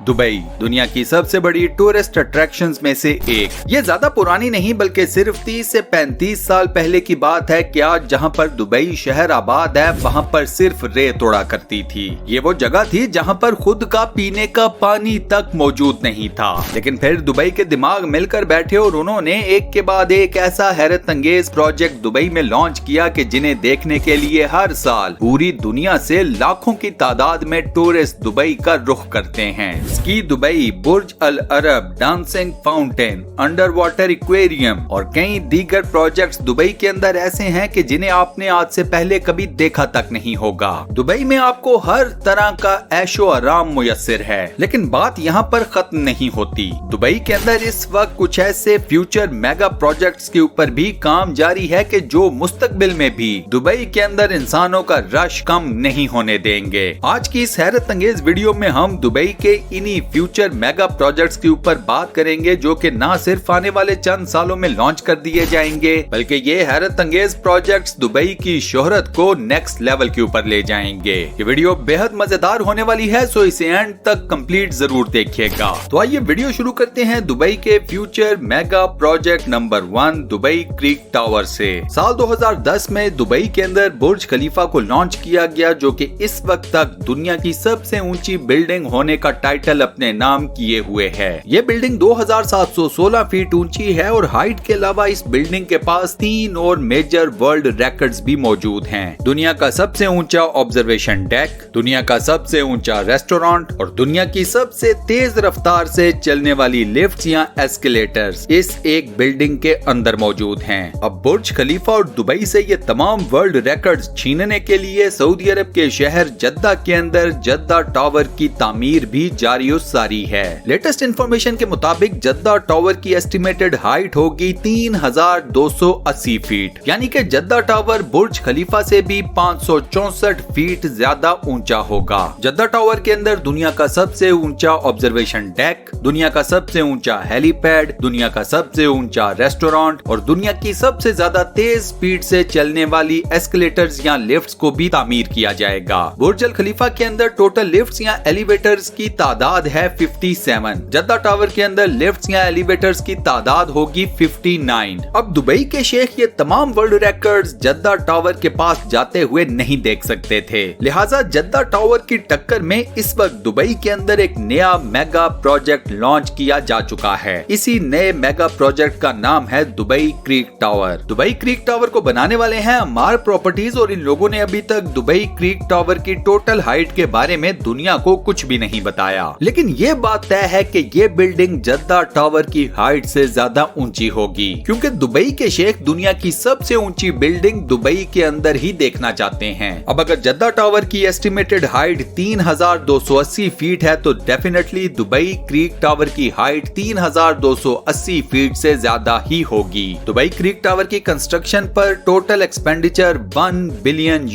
Dubai दुनिया की सबसे बड़ी टूरिस्ट अट्रैक्शंस में से एक। ये ज्यादा पुरानी नहीं बल्कि सिर्फ 30 से 35 साल पहले की बात है कि आज जहां पर दुबई शहर आबाद है वहां पर सिर्फ रेत उड़ा करती थी। ये वो जगह थी जहां पर खुद का पीने का पानी तक मौजूद नहीं था। लेकिन फिर दुबई के दिमाग मिलकर बैठे और उन्होंने एक के बाद एक ऐसा हैरत अंगेज प्रोजेक्ट दुबई में लॉन्च किया कि जिन्हें देखने के लिए हर साल पूरी दुनिया से लाखों की तादाद में टूरिस्ट दुबई का रुख करते हैं। Ski Dubai, Burj Al Arab, dancing fountain, under water aquarium और कई दीगर प्रोजेक्ट्स दुबई के अंदर ऐसे हैं कि जिन्हें आपने आज से पहले कभी देखा तक नहीं होगा। दुबई में आपको हर तरह का ऐशो आराम मुयस्सर है। लेकिन बात यहाँ पर खत्म नहीं होती। दुबई के अंदर इस वक्त कुछ ऐसे फ्यूचर मेगा प्रोजेक्ट्स के ऊपर भी काम जारी है कि जो मुस्तकबिल में भी दुबई के अंदर इंसानों का रश कम नहीं होने देंगे। आज की इस हैरत अंगेज वीडियो में हम दुबई के इन्हीं फ्यूचर मेगा प्रोजेक्ट्स के ऊपर बात करेंगे जो कि ना सिर्फ आने वाले चंद सालों में लॉन्च कर दिए जाएंगे बल्कि ये हैरत अंगेज प्रोजेक्ट्स दुबई की शोहरत को नेक्स्ट लेवल के ऊपर ले जाएंगे। ये वीडियो बेहद मजेदार होने वाली है, सो इसे एंड तक कंप्लीट जरूर देखिएगा। तो आइए वीडियो शुरू करते हैं दुबई के future mega project number 1 Dubai creek tower से। साल 2010 में दुबई के अंदर बुर्ज खलीफा को लॉन्च किया गया जो कि इस वक्त तक दुनिया की सबसे ऊंची बिल्डिंग होने का टाइटल अपने नाम किए हुए है। ये बिल्डिंग 2716 फीट ऊंची है और हाइट के अलावा इस बिल्डिंग के पास 3 और मेजर वर्ल्ड रिकॉर्ड्स भी मौजूद हैं। दुनिया का सबसे ऊंचा ऑब्जर्वेशन डेक, दुनिया का सबसे ऊंचा रेस्टोरेंट और दुनिया की सबसे तेज रफ्तार से चलने वाली लिफ्ट्स या एस्केलेटर्स इस एक बिल्डिंग के अंदर मौजूद हैं। अब बुर्ज खलीफा और दुबई से ये तमाम वर्ल्ड रिकॉर्ड्स छीनने के लिए सऊदी अरब के शहर जद्दा के अंदर जद्दा टावर की तामीर भी जारी सारी है। लेटेस्ट इंफॉर्मेशन के मुताबिक जद्दा टावर की एस्टिमेटेड हाइट होगी 3280 फीट, यानी कि जद्दा टावर बुर्ज खलीफा से भी 564 फीट ज्यादा ऊंचा होगा। जद्दा टावर के अंदर दुनिया का सबसे ऊंचा ऑब्जर्वेशन डेक, दुनिया का सबसे ऊंचा हेलीपैड, दुनिया का सबसे ऊंचा रेस्टोरेंट और दुनिया की सबसे ज्यादा तेज स्पीड से चलने वाली एस्केलेटर्स या लिफ्ट्स को भी तामीर किया जाएगा। बुर्ज अल खलीफा के अंदर टोटल लिफ्ट्स या एलिवेटर्स की तादाद है 57। जद्दा टावर के अंदर लिफ्ट्स या एलिवेटर्स की तादाद होगी 59। अब दुबई के शेख ये तमाम वर्ल्ड रिकॉर्ड्स जद्दा टावर के पास जाते हुए नहीं देख सकते थे, लिहाजा जद्दा टावर की टक्कर में इस वक्त दुबई के अंदर एक नया मेगा प्रोजेक्ट लॉन्च किया जा चुका है। इसी नए मेगा प्रोजेक्ट का नाम है Dubai creek tower. Dubai creek tower को बनाने वाले हैं अमार प्रॉपर्टीज और इन लोगों ने अभी तक दुबई क्रीक टावर की टोटल हाइट के बारे में दुनिया को कुछ भी नहीं बताया। लेकिन ये बात तय है कि ये बिल्डिंग जद्दा टावर की हाइट से ज्यादा ऊंची होगी क्योंकि दुबई के शेख दुनिया की सबसे ऊंची बिल्डिंग दुबई के अंदर ही देखना चाहते हैं। अब अगर जद्दा टावर की एस्टिमेटेड हाइट 3280 फीट है तो डेफिनेटली दुबई क्रीक टावर की हाइट 3280 फीट से ज्यादा ही होगी। दुबई क्रीक टावर की कंस्ट्रक्शन पर टोटल एक्सपेंडिचर $1 बिलियन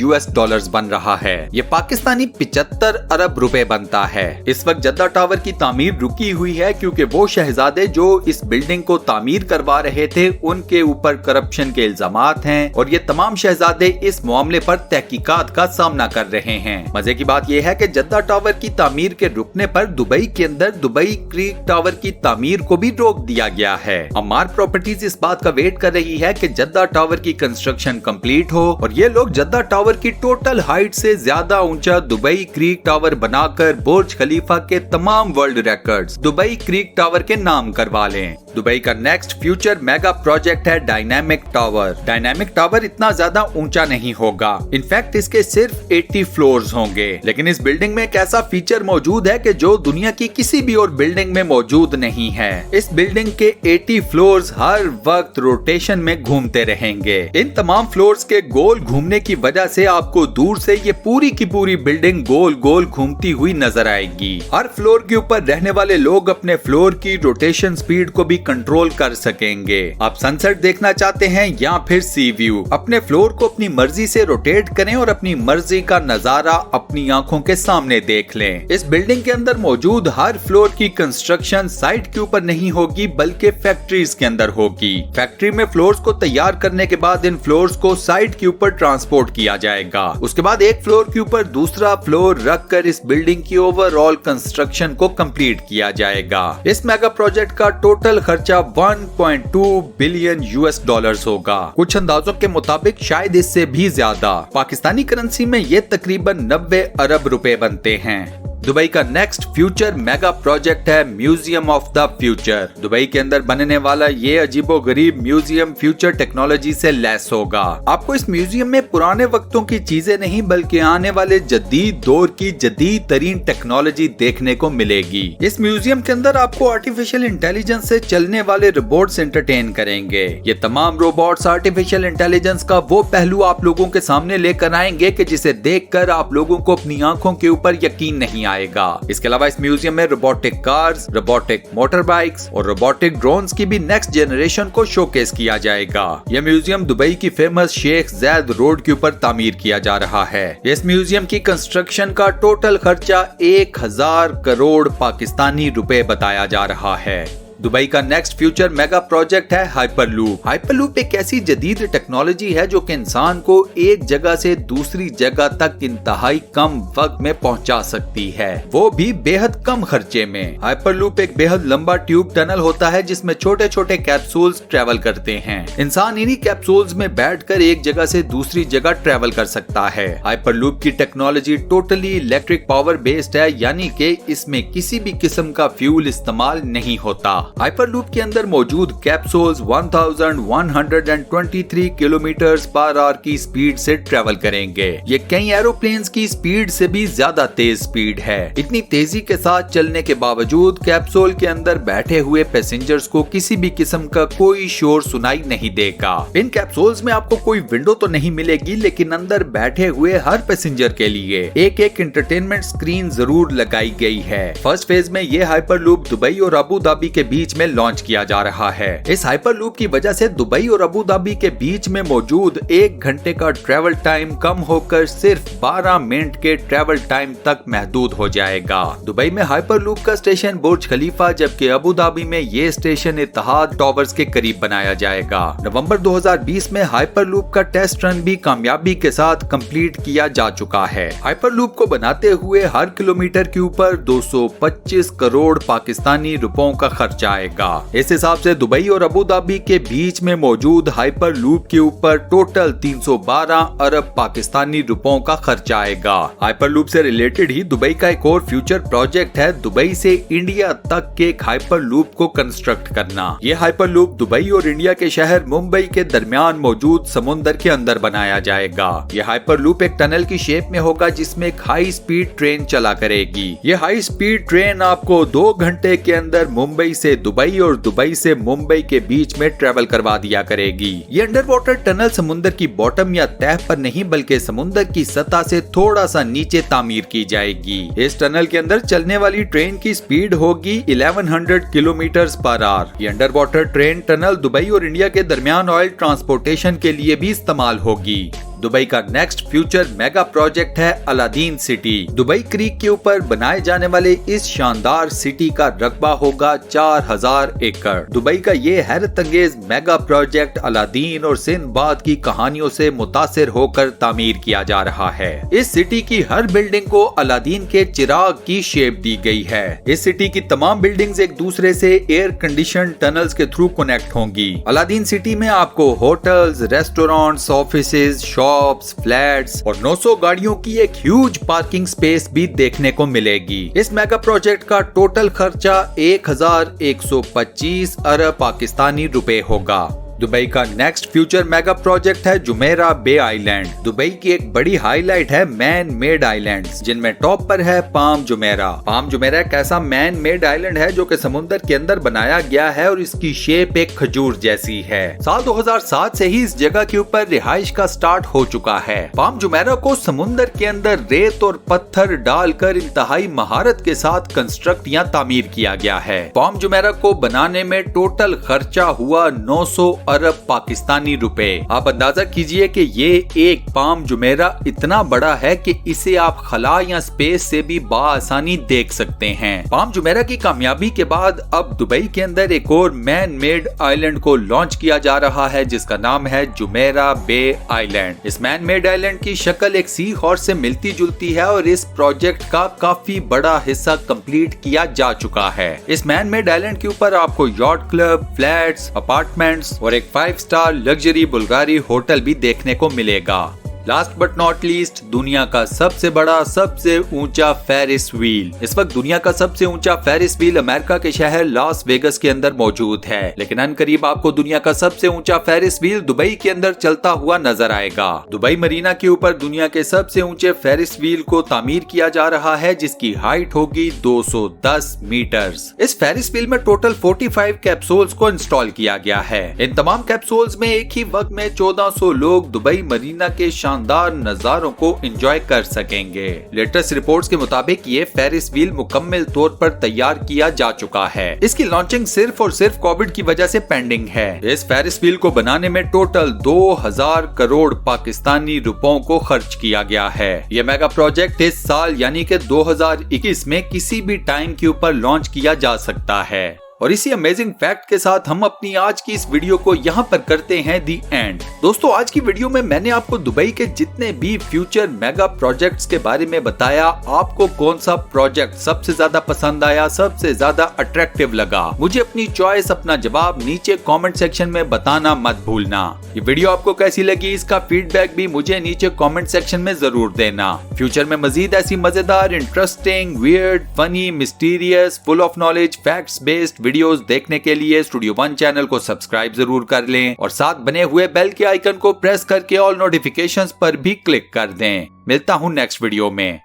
बन रहा है। ये पाकिस्तानी 75 अरब रुपए बनता है। इस वक्त जद्दा टावर की तामीर रुकी हुई है क्योंकि वो शहजादे जो इस बिल्डिंग को तामीर करवा रहे थे उनके ऊपर करप्शन के इल्जामात हैं और ये तमाम शहजादे इस मामले पर तहकीकात का सामना कर रहे हैं। मजे की बात यह है कि जद्दा टावर की तामीर के रुकने पर दुबई के अंदर दुबई क्रीक टावर की तामीर को भी रोक दिया गया है। अमार प्रॉपर्टीज इस बात का वेट कर रही है कि जद्दा टावर की कंस्ट्रक्शन कंप्लीट हो और ये लोग जद्दा टावर की टोटल हाइट से ज्यादा ऊंचा दुबई क्रीक टावर बनाकर बुर्ज खलीफा के तमाम world records Dubai creek tower के नाम करवा लें। दुबई का नेक्स्ट फ्यूचर मेगा प्रोजेक्ट है डायनामिक टावर। डायनामिक टावर इतना ज्यादा ऊंचा नहीं होगा, इनफैक्ट इसके सिर्फ 80 फ्लोर्स होंगे। लेकिन इस बिल्डिंग में एक ऐसा फीचर मौजूद है कि जो दुनिया की किसी भी और बिल्डिंग में मौजूद नहीं है। इस बिल्डिंग के 80 फ्लोर्स हर वक्त रोटेशन में घूमते रहेंगे। इन तमाम फ्लोर्स के गोल घूमने की वजह से आपको दूर से ये पूरी की पूरी बिल्डिंग गोल गोल घूमती हुई नजर आएगी। हर फ्लोर के ऊपर रहने वाले लोग अपने फ्लोर की रोटेशन स्पीड को भी कंट्रोल कर सकेंगे। आप सनसेट देखना चाहते हैं या फिर सी व्यू, अपने फ्लोर को अपनी मर्जी से रोटेट करें और अपनी मर्जी का नजारा अपनी आंखों के सामने देख लें। इस बिल्डिंग के अंदर मौजूद हर फ्लोर की कंस्ट्रक्शन साइट के ऊपर नहीं होगी बल्कि फैक्ट्रीज के अंदर होगी। फैक्ट्री में फ्लोर्स को तैयार करने के बाद इन फ्लोर्स को साइट के ऊपर ट्रांसपोर्ट किया जाएगा। उसके बाद एक फ्लोर के ऊपर दूसरा फ्लोर रख कर इस बिल्डिंग की ओवरऑल कंस्ट्रक्शन कंस्ट्रक्शन को कंप्लीट किया जाएगा। इस मेगा प्रोजेक्ट का टोटल खर्चा 1.2 बिलियन US डॉलर्स होगा। कुछ अंदाजों के मुताबिक शायद इससे भी ज्यादा। पाकिस्तानी करेंसी में ये तकरीबन 90 अरब रुपए बनते हैं। दुबई का नेक्स्ट फ्यूचर मेगा प्रोजेक्ट है museum of the future. Dubai के अंदर बनने वाला ये अजीबोगरीब म्यूजियम फ्यूचर टेक्नोलॉजी से लैस होगा। आपको इस म्यूजियम में पुराने वक्तों की चीजें नहीं बल्कि आने वाले जदीद दौर की जदीद तरीन टेक्नोलॉजी देखने को मिलेगी। इस म्यूजियम के अंदर आपको आर्टिफिशियल इंटेलिजेंस से चलने वाले रोबोट्स एंटरटेन करेंगे। ये तमाम रोबोट्स आर्टिफिशियल इंटेलिजेंस का वो पहलू आप लोगों के सामने लेकर आएंगे कि जिसे देखकर आप लोगों को अपनी आंखों के ऊपर यकीन नहीं आएगा। इसके अलावा इस म्यूजियम में robotic cars, robotic motor bikes और रोबोटिक ड्रोन्स की भी नेक्स्ट जनरेशन को शोकेस किया जाएगा। यह म्यूजियम दुबई की फेमस शेख ज़ायद रोड के ऊपर तामीर किया जा रहा है। इस म्यूजियम की कंस्ट्रक्शन का टोटल खर्चा 1000 करोड़ पाकिस्तानी रुपए बताया जा रहा है। दुबई का नेक्स्ट फ्यूचर मेगा प्रोजेक्ट है हाइपरलूप। हाइपरलूप एक ऐसी जदीद टेक्नोलॉजी है जो कि इंसान को एक जगह से दूसरी जगह तक इंतहाई कम वक्त में पहुंचा सकती है, वो भी बेहद कम खर्चे में। हाइपरलूप एक बेहद लंबा ट्यूब टनल होता है जिसमें छोटे छोटे कैप्सूल्स ट्रेवल करते हैं। इंसान इन्हीं कैप्सूल्स में बैठकर एक जगह से दूसरी जगह ट्रेवल कर सकता है। हाइपरलूप की technology totally electric power based है, यानी कि इसमें किसी भी किस्म का फ्यूल इस्तेमाल नहीं होता। हाइपरलूप के अंदर मौजूद कैप्सूल्स 1123 किलोमीटर पर आवर की स्पीड से ट्रेवल करेंगे। ये कई एरोप्लेन्स की स्पीड से भी ज्यादा तेज स्पीड है। इतनी तेजी के साथ चलने के बावजूद कैप्सूल के अंदर बैठे हुए पैसेंजर्स को किसी भी किस्म का कोई शोर सुनाई नहीं देगा। इन कैप्सूल्स में आपको कोई विंडो तो नहीं मिलेगी, लेकिन अंदर बैठे हुए हर पैसेंजर के लिए एक एक एंटरटेनमेंट स्क्रीन जरूर लगाई गई है। फर्स्ट फेज में ये हाइपरलूप दुबई और अबू धाबी के बीच में लॉन्च किया जा रहा है। इस हाइपरलूप की वजह से दुबई और अबू धाबी के बीच में मौजूद 1 घंटे का ट्रेवल टाइम कम होकर सिर्फ 12 मिनट के ट्रेवल टाइम तक महदूद हो जाएगा। दुबई में हाइपरलूप का स्टेशन बुर्ज खलीफा, जबकि अबू धाबी में ये स्टेशन इत्तेहाद टावर्स के करीब बनाया जाएगा। नवंबर 2020 में हाइपरलूप का टेस्ट रन भी कामयाबी के साथ कंप्लीट किया जा चुका है। हाइपरलूप को बनाते हुए हर किलोमीटर के ऊपर 225 करोड़ पाकिस्तानी रुपयों का खर्चा आएगा। इस हिसाब से दुबई और अबू धाबी के बीच में मौजूद हाइपरलूप के ऊपर टोटल 312 अरब पाकिस्तानी रुपयों का खर्चा आएगा। हाइपरलूप से रिलेटेड ही दुबई का एक और फ्यूचर प्रोजेक्ट है दुबई से इंडिया तक के एक हाइपरलूप को कंस्ट्रक्ट करना। यह हाइपरलूप दुबई और इंडिया के शहर मुंबई के दरमियान मौजूद समुद्र के अंदर बनाया जाएगा। यह हाइपरलूप एक टनल की शेप में होगा जिसमें एक हाई स्पीड ट्रेन चला करेगी। यह हाई स्पीड ट्रेन आपको 2 घंटे के अंदर मुंबई से दुबई और दुबई से मुंबई के बीच में ट्रेवल करवा दिया करेगी। ये अंडर वाटर टनल समुद्र की बॉटम या तह पर नहीं बल्कि समुद्र की सतह से थोड़ा सा नीचे तामीर की जाएगी। इस टनल के अंदर चलने वाली ट्रेन की स्पीड होगी 1100 किलोमीटर पर आवर। ये under water train tunnel Dubai और इंडिया के दरमियान ऑयल ट्रांसपोर्टेशन के लिए भी इस्तेमाल होगी। दुबई का नेक्स्ट फ्यूचर मेगा प्रोजेक्ट है अलादीन सिटी। दुबई क्रीक के ऊपर बनाए जाने वाले इस शानदार सिटी का रकबा होगा 4000 एकड़। दुबई का ये हैरत अंगेज मेगा प्रोजेक्ट अलादीन और सिंदबाद की कहानियों से मुतासिर होकर तामीर किया जा रहा है। इस सिटी की हर बिल्डिंग को अलादीन के चिराग की शेप दी गई है। इस सिटी की तमाम बिल्डिंग्स एक दूसरे से एयर कंडीशन टनल्स के थ्रू कनेक्ट होंगी। अलादीन सिटी में आपको hotels, restaurants, offices, shops, flats और 900 गाड़ियों की एक ह्यूज पार्किंग स्पेस भी देखने को मिलेगी। इस मेगा प्रोजेक्ट का टोटल खर्चा 1125 अरब पाकिस्तानी रुपए होगा। दुबई का नेक्स्ट फ्यूचर मेगा प्रोजेक्ट है जुमेरा बे आइलैंड। दुबई की एक बड़ी हाईलाइट है मैन मेड आइलैंड्स, जिनमें टॉप पर है पाम जुमेरा। पाम जुमेरा एक ऐसा मैन मेड आइलैंड है जो कि समुद्र के अंदर बनाया गया है और इसकी शेप एक खजूर जैसी है। साल 2007 से ही इस जगह के ऊपर रिहाइश का स्टार्ट हो चुका है। पाम जुमेरा को समुद्र के अंदर रेत और पत्थर डालकर इंतहाई महारत के साथ कंस्ट्रक्ट या तामीर किया गया है। पाम जुमेरा को बनाने में टोटल खर्चा हुआ 900 अरब पाकिस्तानी रुपए। आप अंदाजा कीजिए कि ये एक पाम जुमेरा इतना बड़ा है कि इसे आप खला या स्पेस से भी बाआसानी देख सकते हैं। पाम जुमेरा की कामयाबी के बाद अब दुबई के अंदर एक और मैन मेड आइलैंड को लॉन्च किया जा रहा है जिसका नाम है जुमेरा बे आइलैंड। इस मैन मेड आइलैंड की शक्ल एक सी हॉर्स से मिलती जुलती है और इस प्रोजेक्ट का काफी बड़ा हिस्सा कंप्लीट किया जा चुका है। इस मैन मेड आइलैंड के ऊपर आपको यॉट क्लब, फ्लैट्स, अपार्टमेंट्स और एक 5 स्टार लग्जरी बुल्गारी होटल भी देखने को मिलेगा। लास्ट बट नॉट लीस्ट, दुनिया का सबसे बड़ा, सबसे ऊंचा फेरिस व्हील। इस वक्त दुनिया का सबसे ऊंचा फेरिस व्हील अमेरिका के शहर लॉस वेगस के अंदर मौजूद है, लेकिन अनकरीब आपको दुनिया का सबसे ऊंचा फेरिस व्हील दुबई के अंदर चलता हुआ नजर आएगा। दुबई मरीना के ऊपर दुनिया के सबसे ऊंचे फेरिस व्हील को तामीर किया जा रहा है जिसकी हाइट होगी 210 मीटर। इस फेरिस व्हील में टोटल 45 कैप्सूल्स को इंस्टॉल किया गया है। इन तमाम कैप्सूल्स में एक ही वक्त में 1400 लोग दुबई मरीना के शानदार नजारों को एंजॉय कर सकेंगे। लेटेस्ट रिपोर्ट्स के मुताबिक ये फेरिस व्हील मुकम्मल तौर पर तैयार किया जा चुका है। इसकी लॉन्चिंग सिर्फ और सिर्फ कोविड की वजह से पेंडिंग है। इस फेरिस व्हील को बनाने में टोटल 2000 करोड़ पाकिस्तानी रुपयों को खर्च किया गया है। ये मेगा प्रोजेक्ट इस साल यानी कि 2021 में किसी भी टाइम के ऊपर लॉन्च किया जा सकता है। और इसी अमेजिंग फैक्ट के साथ हम अपनी आज की इस वीडियो को यहाँ पर करते हैं दी एंड। दोस्तों, आज की वीडियो में मैंने आपको दुबई के जितने भी फ्यूचर मेगा प्रोजेक्ट्स के बारे में बताया। आपको कौन सा प्रोजेक्ट सबसे ज्यादा पसंद आया, सबसे ज्यादा अट्रैक्टिव लगा, मुझे अपनी चॉइस, अपना जवाब नीचे कमेंट सेक्शन में बताना मत भूलना। ये वीडियो आपको कैसी लगी इसका फीडबैक भी मुझे नीचे कमेंट सेक्शन में जरूर देना। फ्यूचर में मजीद ऐसी मजेदार, interesting, weird, funny, mysterious, full of knowledge, facts based videos देखने के लिए स्टूडियो वन चैनल को सब्सक्राइब जरूर कर लें और साथ बने हुए बेल के आइकन को प्रेस करके ऑल नोटिफिकेशंस पर भी क्लिक कर दें। मिलता हूं नेक्स्ट वीडियो में।